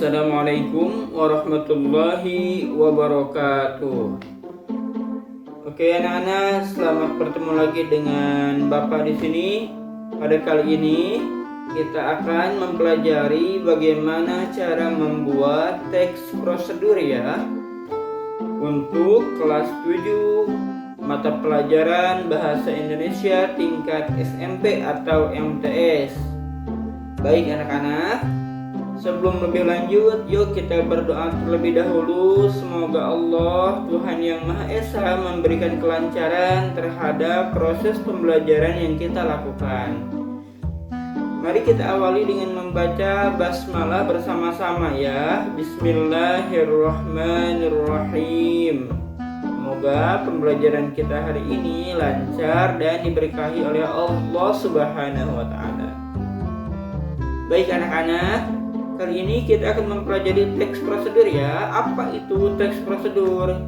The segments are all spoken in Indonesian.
Assalamualaikum warahmatullahi wabarakatuh. Oke anak-anak, selamat bertemu lagi dengan Bapak di sini. Pada kali ini kita akan mempelajari bagaimana cara membuat teks prosedur ya. Untuk kelas 7 mata pelajaran Bahasa Indonesia tingkat SMP atau MTS. Baik anak-anak, sebelum lebih lanjut, yuk kita berdoa terlebih dahulu. Semoga Allah, Tuhan Yang Maha Esa, memberikan kelancaran terhadap proses pembelajaran yang kita lakukan. Mari kita awali dengan membaca basmalah bersama-sama ya. Bismillahirrahmanirrahim. Semoga pembelajaran kita hari ini lancar dan diberkahi oleh Allah Subhanahu wa Ta'ala. Baik anak-anak, kali ini kita akan mempelajari teks prosedur ya. Apa itu teks prosedur?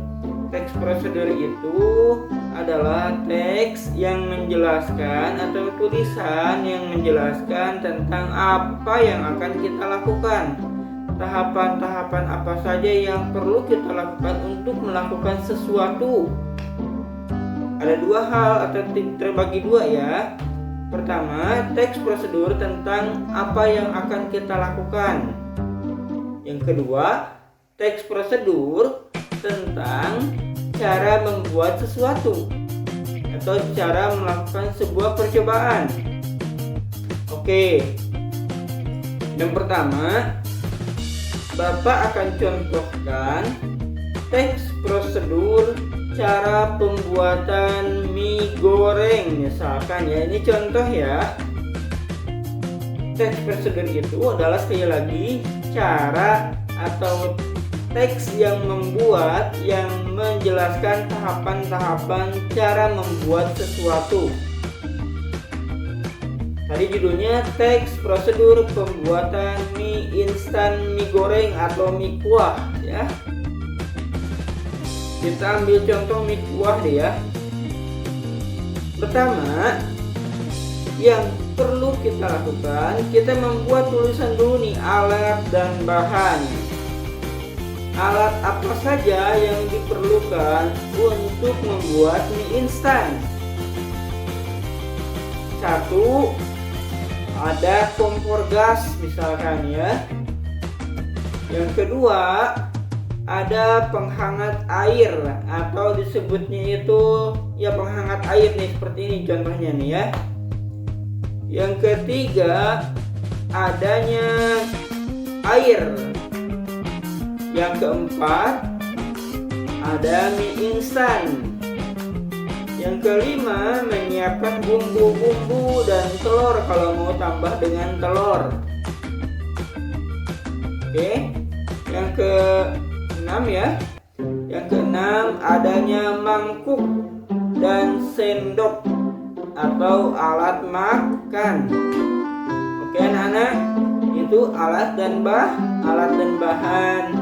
Teks prosedur itu adalah teks yang menjelaskan atau tulisan yang menjelaskan tentang apa yang akan kita lakukan. Tahapan-tahapan apa saja yang perlu kita lakukan untuk melakukan sesuatu. Ada dua hal atau terbagi dua ya. Pertama, teks prosedur tentang apa yang akan kita lakukan. Yang kedua, teks prosedur tentang cara membuat sesuatu atau cara melakukan sebuah percobaan. Oke. Yang pertama, Bapak akan contohkan teks prosedur cara pembuatan mie goreng misalkan ya. Ini contoh ya. Teks prosedur itu adalah sekali lagi cara atau teks yang menjelaskan tahapan-tahapan cara membuat sesuatu. Tadi judulnya teks prosedur pembuatan mie instan, mie goreng atau mie kuah ya. Kita ambil contoh mie kuah deh ya. Pertama, yang perlu kita lakukan, kita membuat tulisan dulu nih, alat dan bahan. Alat apa saja yang diperlukan untuk membuat mie instan? 1. Ada kompor gas misalkan ya. Yang kedua, ada penghangat air atau disebutnya itu ya penghangat air nih, seperti ini contohnya nih ya. Yang ketiga, adanya air. Yang keempat, ada mie instan. Yang kelima, menyiapkan bumbu-bumbu dan telur kalau mau tambah dengan telur. Oke. Yang keenam ya. Yang keenam, adanya mangkuk dan sendok atau alat makan. Oke anak-anak, itu alat dan bahan.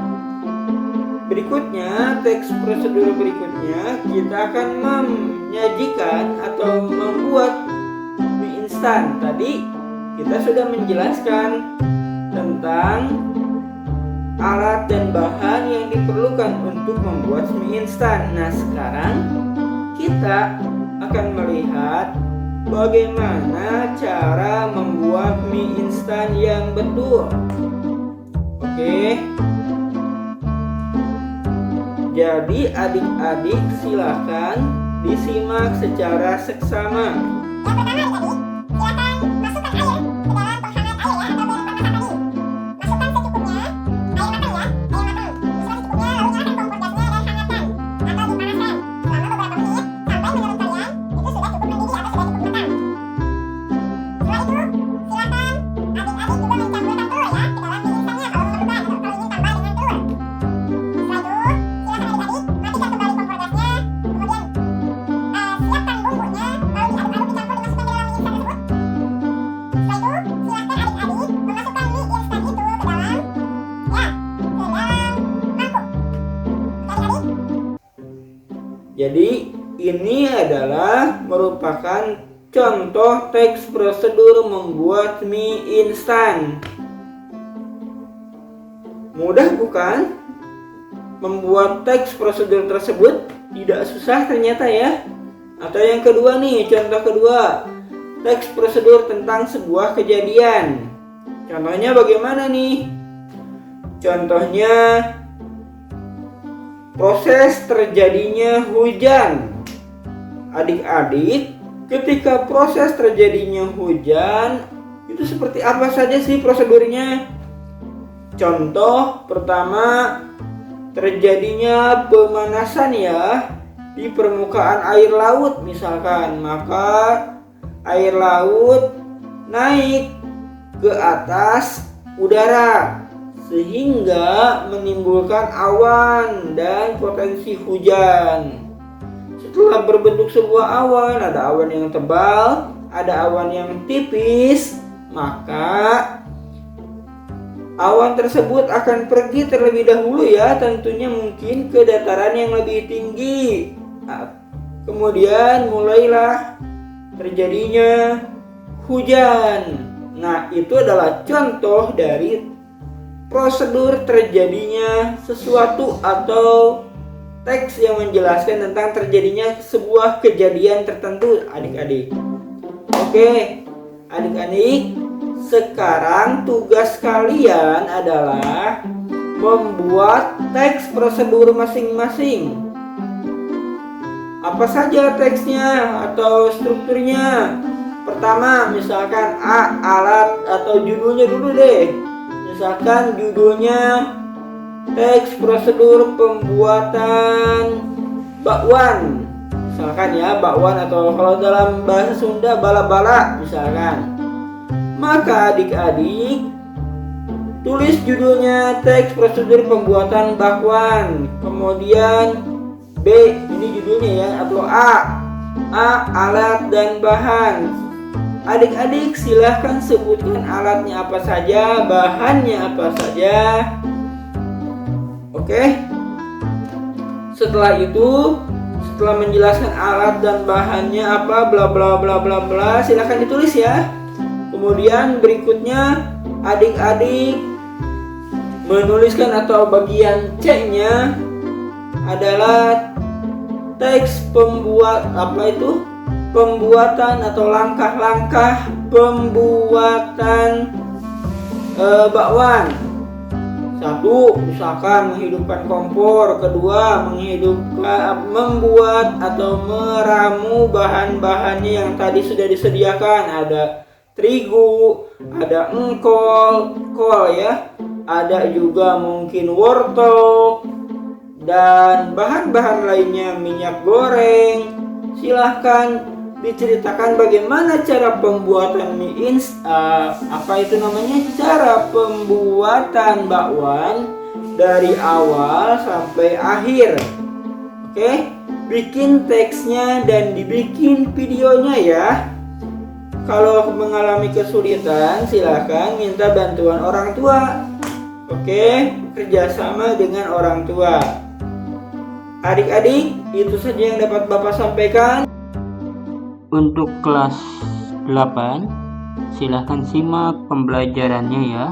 Berikutnya, teks prosedur berikutnya, kita akan menyajikan atau membuat mie instan. Tadi kita sudah menjelaskan tentang alat dan bahan yang diperlukan untuk membuat mie instan. Nah, sekarang kita akan melihat bagaimana cara membuat mie instan yang betul. Oke. Jadi adik-adik silakan disimak secara seksama. Yang pertama adik-adik, silakan masukkan air ke dalam penghangat air ya, atau kompor tadi. Masukkan secukupnya, air matang ya, air matang. Masukkan secukupnya, lalu nyalakan kompor gasnya dan hangatkan atau dipanaskan selama beberapa menit sampai menurut kalian itu sudah cukup mendidih atau sudah cukup matang. Setelah itu, silakan adik-adik juga mencampurkan telur ya ke dalam mie instannya kalau memerlukan, atau kalau ingin tambah dengan telur. Jadi ini adalah merupakan contoh teks prosedur membuat mie instan. Mudah bukan? Membuat teks prosedur tersebut tidak susah ternyata ya. Atau yang kedua nih, contoh kedua, teks prosedur tentang sebuah kejadian. Contohnya bagaimana nih? Contohnya proses terjadinya hujan. Adik-adik, ketika proses terjadinya hujan, itu seperti apa saja sih prosedurnya? Contoh pertama, terjadinya pemanasan ya di permukaan air laut misalkan, maka air laut naik ke atas udara sehingga menimbulkan awan dan potensi hujan. Setelah berbentuk sebuah awan, ada awan yang tebal, ada awan yang tipis, maka awan tersebut akan pergi terlebih dahulu ya, tentunya mungkin ke dataran yang lebih tinggi. Kemudian mulailah terjadinya hujan. Nah, itu adalah contoh dari prosedur terjadinya sesuatu atau teks yang menjelaskan tentang terjadinya sebuah kejadian tertentu, adik-adik. Oke, adik-adik, sekarang tugas kalian adalah membuat teks prosedur masing-masing. Apa saja teksnya atau strukturnya? Pertama, misalkan A, alat atau judulnya dulu deh. Misalkan judulnya teks prosedur pembuatan bakwan. Misalkan ya, bakwan atau kalau dalam bahasa Sunda bala-bala misalkan. Maka adik-adik tulis judulnya teks prosedur pembuatan bakwan. Kemudian B, ini judulnya ya, atau A, alat dan bahan. Adik-adik silahkan sebutkan alatnya apa saja, bahannya apa saja. Oke. Setelah itu, setelah menjelaskan alat dan bahannya apa, bla bla bla bla bla, silahkan ditulis ya. Kemudian berikutnya adik-adik menuliskan atau bagian C-nya adalah teks pembuatan atau langkah-langkah pembuatan bakwan. 1. Misalkan menghidupkan kompor. 2. Membuat atau meramu bahan-bahannya yang tadi sudah disediakan. Ada terigu, ada kol ya, ada juga mungkin wortel dan bahan-bahan lainnya, minyak goreng. Silahkan diceritakan bagaimana cara pembuatan cara pembuatan bakwan dari awal sampai akhir. Oke, bikin teksnya dan dibikin videonya ya. Kalau mengalami kesulitan, silahkan minta bantuan orang tua. Oke, kerjasama dengan orang tua. Adik-adik, itu saja yang dapat Bapak sampaikan. Untuk kelas 8, silahkan simak pembelajarannya ya.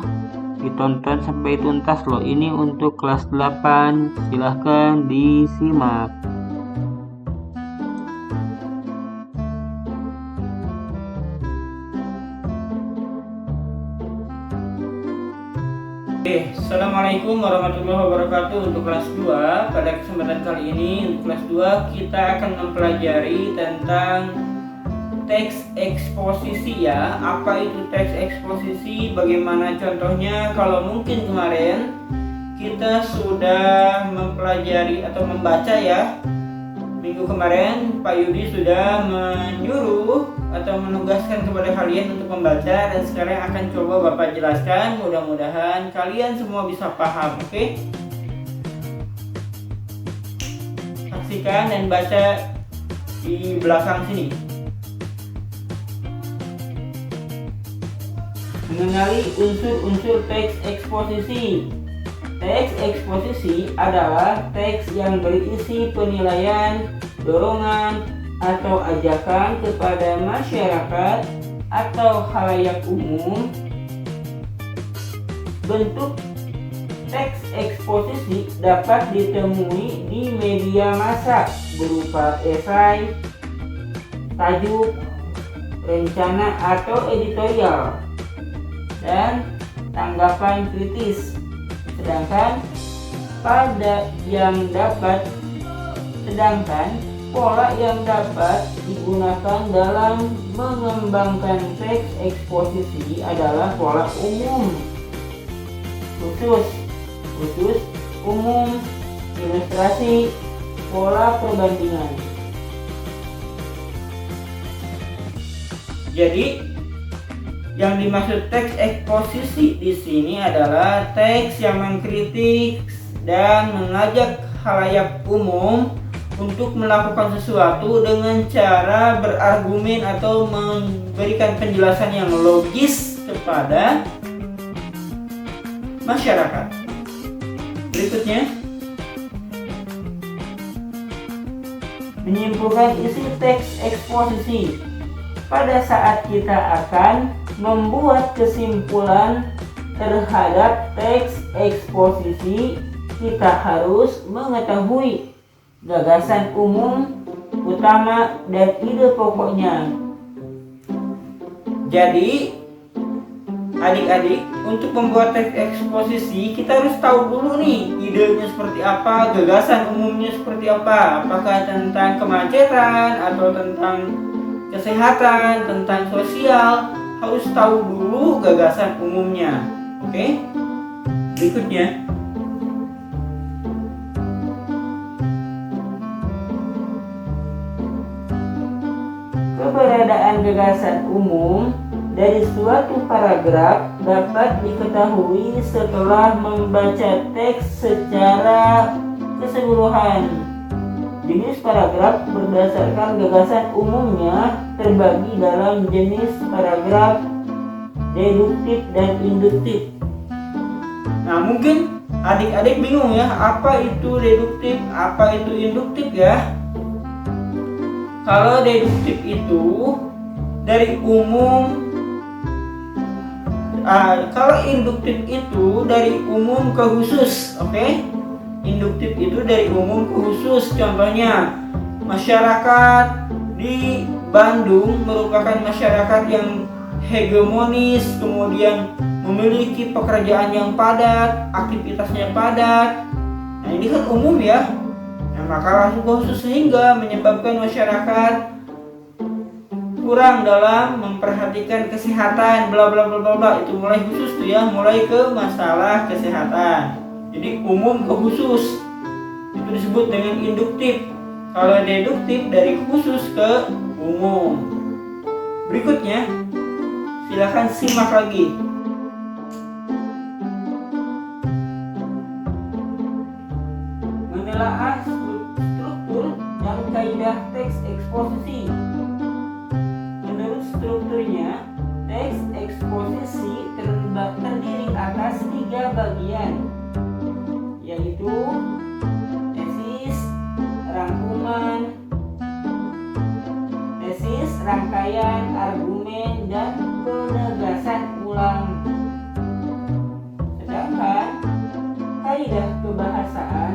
Ditonton sampai tuntas loh. Ini untuk kelas 8, silahkan disimak. Assalamualaikum warahmatullahi wabarakatuh. Untuk kelas 2, pada kesempatan kali ini untuk kelas 2 kita akan mempelajari tentang teks eksposisi ya. Apa itu teks eksposisi? Bagaimana contohnya? Kalau mungkin kemarin kita sudah mempelajari atau membaca ya. Minggu kemarin Pak Yudi sudah menyuruh atau menugaskan kepada kalian untuk membaca, dan sekarang akan coba Bapak jelaskan. Mudah-mudahan kalian semua bisa paham. Oke? Saksikan dan baca di belakang sini. Mengenali unsur-unsur teks eksposisi. Teks eksposisi adalah teks yang berisi penilaian, dorongan, atau ajakan kepada masyarakat atau khalayak umum. Bentuk Teks eksposisi dapat ditemui di media massa berupa esai, tajuk, rencana atau editorial, dan tanggapan kritis. Sedangkan pola yang dapat digunakan dalam mengembangkan teks eksposisi adalah pola umum, khusus, umum, ilustrasi, pola perbandingan. Jadi, yang dimaksud teks eksposisi di sini adalah teks yang mengkritik dan mengajak khalayak umum untuk melakukan sesuatu dengan cara berargumen atau memberikan penjelasan yang logis kepada masyarakat. Berikutnya, menyimpulkan isi teks eksposisi. Pada saat kita akan membuat kesimpulan terhadap teks eksposisi, kita harus mengetahui gagasan umum, utama, dan ide pokoknya. Jadi, adik-adik, untuk membuat teks eksposisi kita harus tahu dulu nih idenya seperti apa, gagasan umumnya seperti apa, apakah tentang kemacetan atau tentang kesehatan, tentang sosial. Harus tahu dulu gagasan umumnya. Oke? Berikutnya, keberadaan gagasan umum dari suatu paragraf dapat diketahui setelah membaca teks secara keseluruhan. Jenis paragraf berdasarkan gagasan umumnya terbagi dalam jenis paragraf deduktif dan induktif. Nah, mungkin adik-adik bingung ya, apa itu deduktif, apa itu induktif ya? Kalau deduktif itu dari umum, kalau induktif itu dari umum ke khusus, oke? Induktif itu dari umum ke khusus. Contohnya, masyarakat di Bandung merupakan masyarakat yang hegemonis, kemudian memiliki pekerjaan yang padat, aktivitasnya padat. Nah, ini kan umum ya. Nah, maka langsung ke khusus sehingga menyebabkan masyarakat kurang dalam memperhatikan kesehatan, bla bla bla bla bla. Itu mulai khusus tuh ya, mulai ke masalah kesehatan. Jadi umum ke khusus itu disebut dengan induktif. Kalau deduktif dari khusus ke umum. Berikutnya, silakan simak lagi. Menelaah struktur dan kaidah teks eksposisi. Menurut strukturnya, teks eksposisi terdiri atas 3 bagian, yaitu tesis, rangkaian, argumen, dan penegasan ulang. Sedangkan kaidah kebahasaan,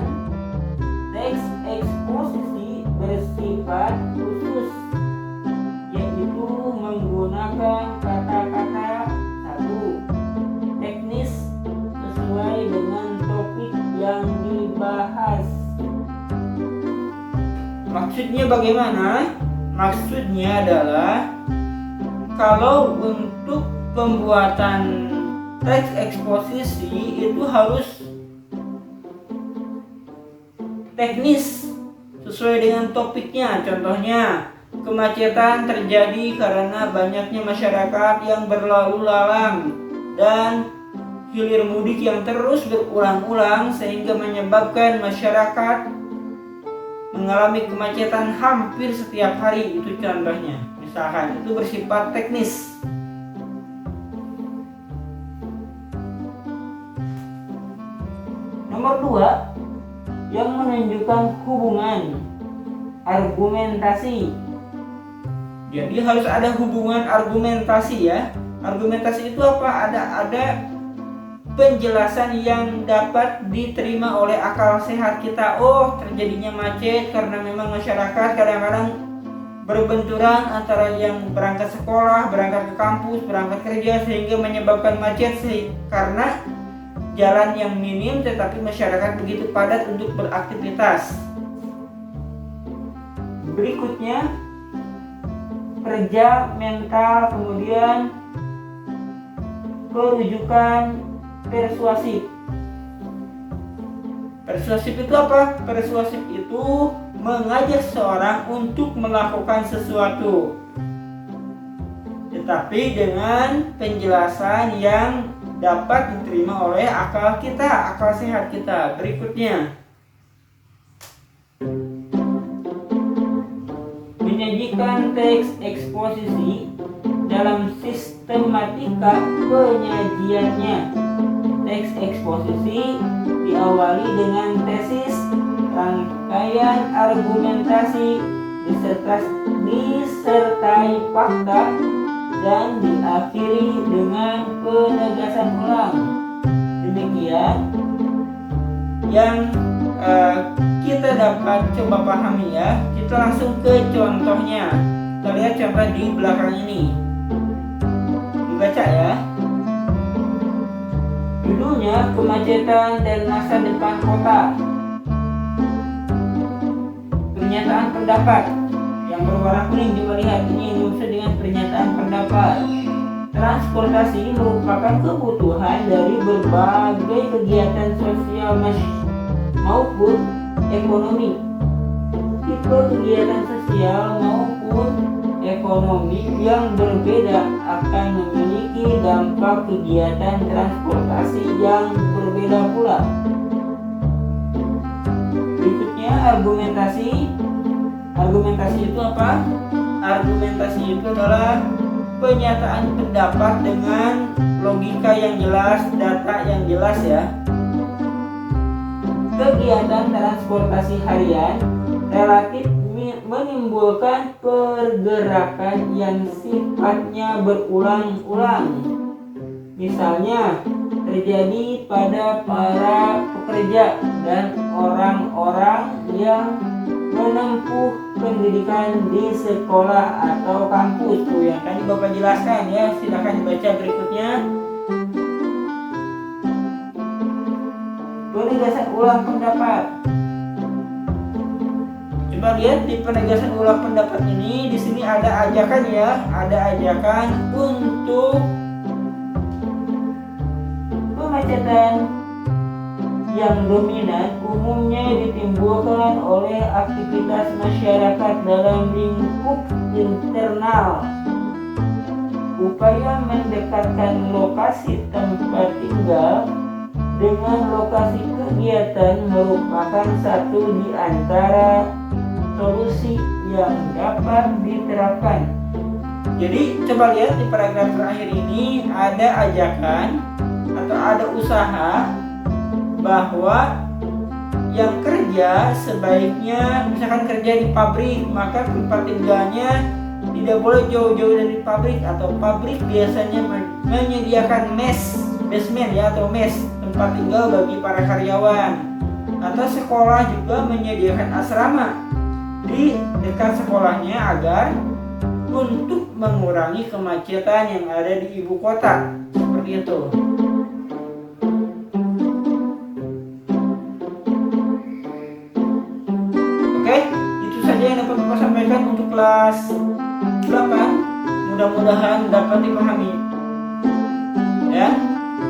teks eksposisi bersifat khusus, yaitu menggunakan kata-kata teknis sesuai dengan topik yang dibahas. Maksudnya bagaimana? Maksudnya adalah kalau untuk pembuatan teks eksposisi itu harus teknis sesuai dengan topiknya. Contohnya, kemacetan terjadi karena banyaknya masyarakat yang berlalu lalang dan hilir mudik yang terus berulang-ulang sehingga menyebabkan masyarakat mengalami kemacetan hampir setiap hari. Itu contohnya. Misalkan itu bersifat teknis. Nomor 2, yang menunjukkan hubungan argumentasi. Jadi harus ada hubungan argumentasi ya. Argumentasi itu apa? Ada penjelasan yang dapat diterima oleh akal sehat kita. Oh, terjadinya macet karena memang masyarakat kadang-kadang berbenturan antara yang berangkat sekolah, berangkat ke kampus, berangkat kerja, sehingga menyebabkan macet karena jalan yang minim tetapi masyarakat begitu padat untuk beraktivitas. Berikutnya, kerja mental, kemudian kerujukan persuasif. Persuasif itu apa? Persuasif itu mengajak seorang untuk melakukan sesuatu, tetapi dengan penjelasan yang dapat diterima oleh akal kita, akal sehat kita. Berikutnya, menyajikan teks eksposisi dalam sistematika penyajiannya. Teks eksposisi diawali dengan tesis, rangkaian argumentasi, disertai fakta, dan diakhiri dengan penegasan ulang. Demikian yang kita dapat coba pahami ya. Kita langsung ke contohnya. Kita lihat contoh di belakang ini. Dibaca ya. Judulnya kemacetan dan masa depan kota. Pernyataan pendapat yang berwarna kuning, coba lihat ini yang dimaksud dengan pernyataan pendapat. Transportasi merupakan kebutuhan dari berbagai kegiatan sosial maupun ekonomi. Tipe kegiatan sosial maupun ekonomi yang berbeda akan memiliki dampak kegiatan transportasi yang berbeda pula. Berikutnya, argumentasi. Argumentasi itu apa? Argumentasi itu adalah pernyataan pendapat dengan logika yang jelas, data yang jelas ya. Kegiatan transportasi harian relatif menimbulkan pergerakan yang sifatnya berulang-ulang. Misalnya, terjadi pada para pekerja dan orang-orang yang menempuh pendidikan di sekolah atau kampus. Tuh yang tadi Bapak jelaskan ya, silakan dibaca berikutnya. Penegasan ulang pendapat. Coba lihat di penegasan ulang pendapat ini, di sini ada ajakan ya, ada ajakan untuk kemacetan yang dominan umumnya ditimbulkan oleh aktivitas masyarakat dalam lingkup internal. Upaya mendekatkan lokasi tempat tinggal dengan lokasi kegiatan merupakan satu di antara solusi yang dapat diterapkan. Jadi coba lihat di paragraf terakhir ini ada ajakan atau ada usaha bahwa yang kerja sebaiknya misalkan kerja di pabrik, maka tempat tinggalnya tidak boleh jauh-jauh dari pabrik, atau pabrik biasanya menyediakan basement ya, atau mes, tempat tinggal bagi para karyawan, atau sekolah juga menyediakan asrama di dekat sekolahnya agar untuk mengurangi kemacetan yang ada di ibu kota. Seperti itu. Oke, itu saja yang dapat Bapak sampaikan untuk kelas 8. Mudah-mudahan dapat dipahami. Ya.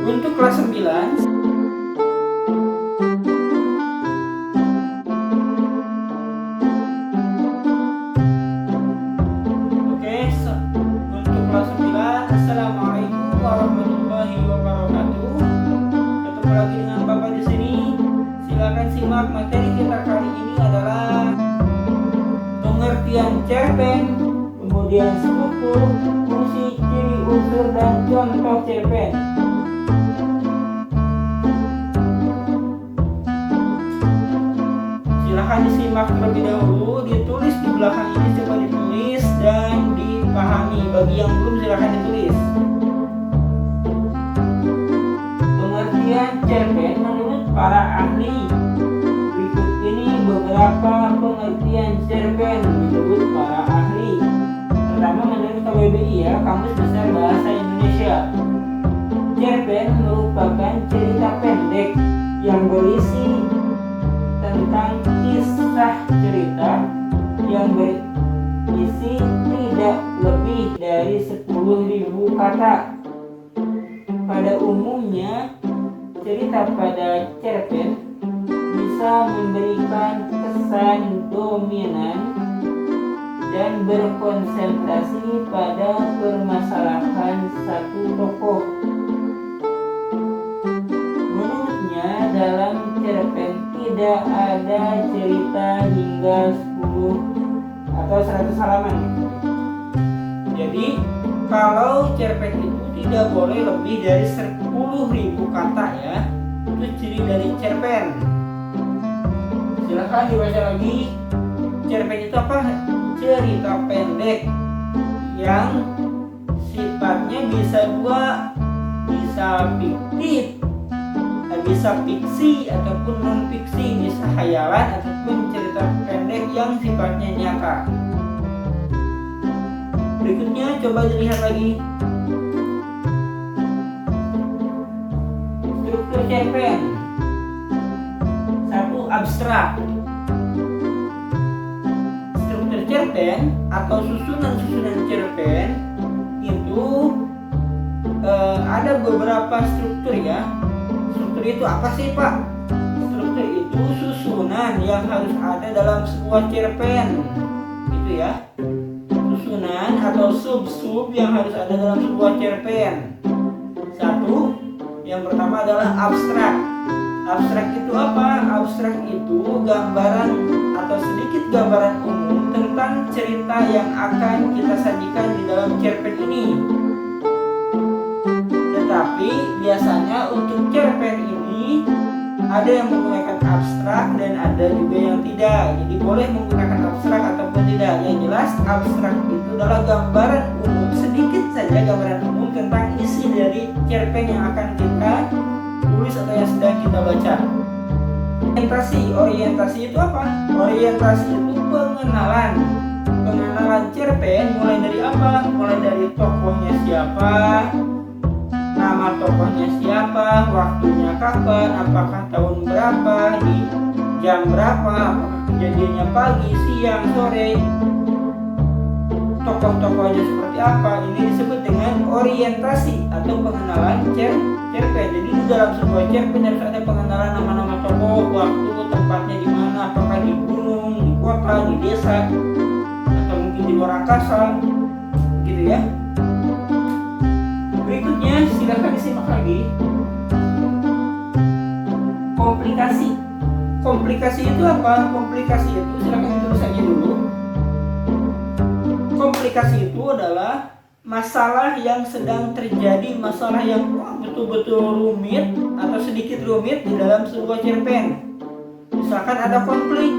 Untuk kelas 9, Assalamualaikum warahmatullahi wabarakatuh. Ketemu lagi dengan Bapak di sini. Silakan simak materi kita kali ini adalah pengertian cerpen, kemudian struktur, fungsi, ciri unsur dan contoh cerpen. Silakan disimak terlebih dahulu, ditulis di belakang ini, coba ditulis dan dipahami. Bagi yang belum silakan ditulis. Pengertian cerpen menurut para ahli. Berikut ini beberapa pengertian cerpen menurut para ahli. Pertama, menurut KBBI ya, Kamus Besar Bahasa Indonesia. Cerpen merupakan cerita pendek yang berisi tentang kisah cerita yang berisi tidak lebih dari 10.000 kata. Pada umumnya, cerita pada cerpen bisa memberikan kesan dominan dan berkonsentrasi pada permasalahan satu tokoh. Menurutnya, dalam cerpen tidak ada cerita hingga 10 atau 100 halaman. Jadi, kalau cerpen itu tidak boleh lebih dari 10.000 kata ya. Itu ciri dari cerpen. Silahkan dibaca lagi. Cerpen itu apa? Cerita pendek yang sifatnya bisa dua, bisa fiktif, bisa fiksi ataupun non fiksi, bisa khayalan ataupun cerita pendek yang sifatnya nyata. Berikutnya coba dilihat lagi. Struktur cerpen. 1. Abstrak. Struktur cerpen atau susunan-susunan cerpen itu ada beberapa struktur ya. Struktur itu apa sih Pak? Struktur itu susunan yang harus ada dalam sebuah cerpen. Gitu ya. Susunan atau sub-sub yang harus ada dalam sebuah cerpen. 1. Yang pertama adalah abstrak. Abstrak itu apa? Abstrak itu gambaran atau sedikit gambaran umum tentang cerita yang akan kita sajikan di dalam cerpen ini. Tetapi biasanya untuk cerpen ini ada yang menggunakan abstrak dan ada juga yang tidak. Jadi boleh menggunakan abstrak ataupun tidak. Yang jelas abstrak itu adalah gambaran umum, sedikit saja gambaran umum tentang isi dari cerpen yang akan kita tulis atau yang sedang kita baca. Orientasi itu apa? Orientasi itu pengenalan. Pengenalan cerpen mulai dari apa? Mulai dari tokohnya siapa, nama tokohnya siapa, waktunya kapan, apakah tahun berapa, di jam berapa, apakah kejadiannya pagi, siang, sore, tokoh-tokohnya seperti apa. Ini disebut dengan orientasi atau pengenalan cerpen. Jadi di dalam sebuah cerpen harus ada pengenalan nama-nama tokoh, waktu, tempatnya di mana, apakah di gunung, di kota, di desa, atau mungkin di luar angkasa, gitu ya. Berikutnya silakan disimak lagi. Komplikasi. Komplikasi itu apa? Komplikasi itu silakan ditulis saja dulu. Komplikasi itu adalah masalah yang sedang terjadi, masalah yang betul-betul rumit atau sedikit rumit di dalam sebuah cerpen. Misalkan ada konflik,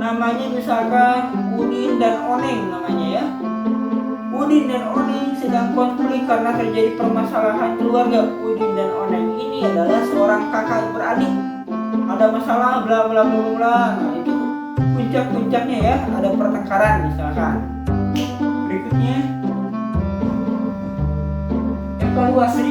namanya misalkan Udin dan Oneng namanya ya. Udin dan Oneng sedang konflik karena terjadi permasalahan keluarga. Udin dan Oneng ini adalah seorang kakak beradik. Ada masalah bla bla bla bla. Nah, itu puncak-puncaknya ya, ada pertengkaran misalkan. Berikutnya evaluasi.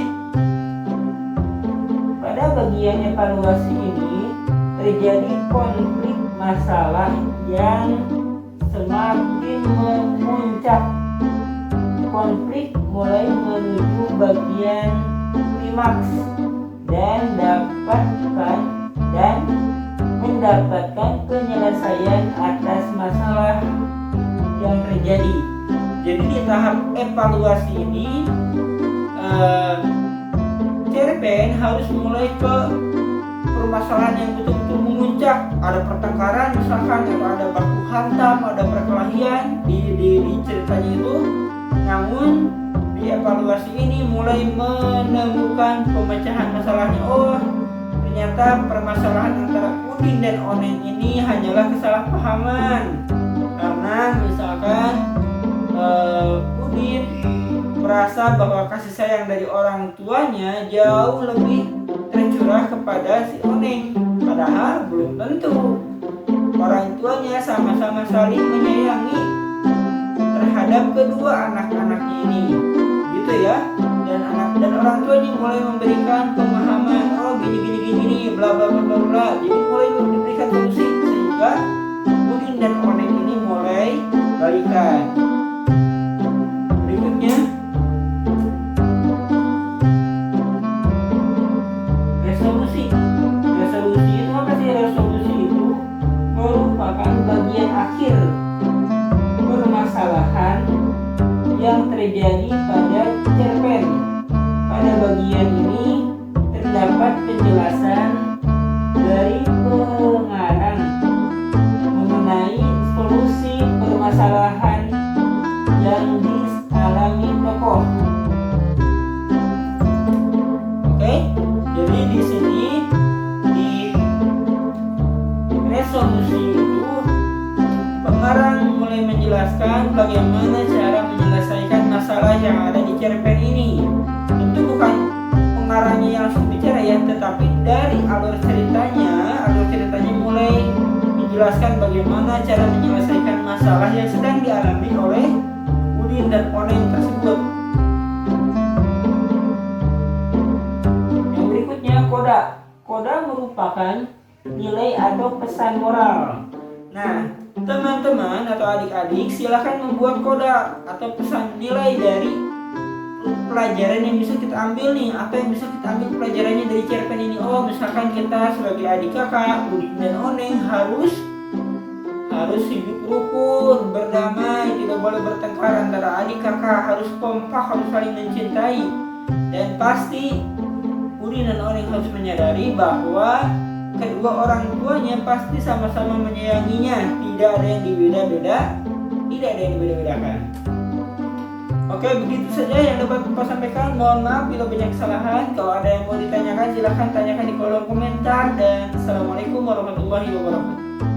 Pada bagian evaluasi ini terjadi konflik masalah yang semakin memuncak. Konflik mulai menuju bagian klimaks dan mendapatkan penyelesaian atas masalah yang terjadi. Jadi di tahap evaluasi ini cerpen harus mulai ke permasalahan yang betul-betul memuncak. Ada pertengkaran misalkan, atau ada baku hantam, ada perkelahian di ceritanya itu. Namun di evaluasi ini mulai menemukan pemecahan masalahnya. Oh, ternyata permasalahan antara Udin dan Oneng ini hanyalah kesalahpahaman. Karena misalkan Udin merasa bahwa kasih sayang dari orang tuanya jauh lebih tercurah kepada si Oneng. Padahal belum tentu. Orang tuanya sama-sama saling menyayangi terhadap kedua anak-anaknya ini, gitu ya. Dan orang tuanya mulai memberikan pemahaman, oh gini, bla bla bla bla. Jadi mulai diberikan solusi sehingga Udin dan Oneng ini mulai balikan. Berikutnya, resolusi. Resolusi itu apa sih? Resolusi itu merupakan bagian akhir permasalahan yang terjadi pada cerpen. Pada bagian ini terdapat penjelasan dari pengarang mengenai solusi permasalahan yang dialami tokoh. Oke, jadi di sini di resolusi itu pengarang mulai menjelaskan bagaimana cara menyelesaikan masalah yang ada di cerpen ini. Tentu bukan pengarangnya yang langsung bicara ya, tetapi dari alur ceritanya mulai menjelaskan bagaimana cara menyelesaikan masalah yang sedang dialami oleh Udin dan Oneng tersebut. Yang berikutnya, koda. Koda merupakan nilai atau pesan moral. Nah, teman-teman atau adik-adik silakan membuat koda atau pesan nilai dari pelajaran yang bisa kita ambil nih. Apa yang bisa kita ambil pelajarannya dari cerpen ini? Oh, misalkan kita sebagai adik kakak Udin dan Oneng harus hidup rukun, berdamai, tidak boleh bertengkar antara adik kakak, harus kompak, harus saling mencintai. Dan pasti Udin dan Oneng harus menyadari bahwa kedua orang tuanya pasti sama-sama menyayanginya, tidak ada yang dibeda-bedakan. Oke, begitu saja yang dapat Bapak sampaikan. Mohon maaf bila banyak kesalahan. Kalau ada yang mau ditanyakan, silahkan tanyakan di kolom komentar. Dan Assalamualaikum warahmatullahi wabarakatuh.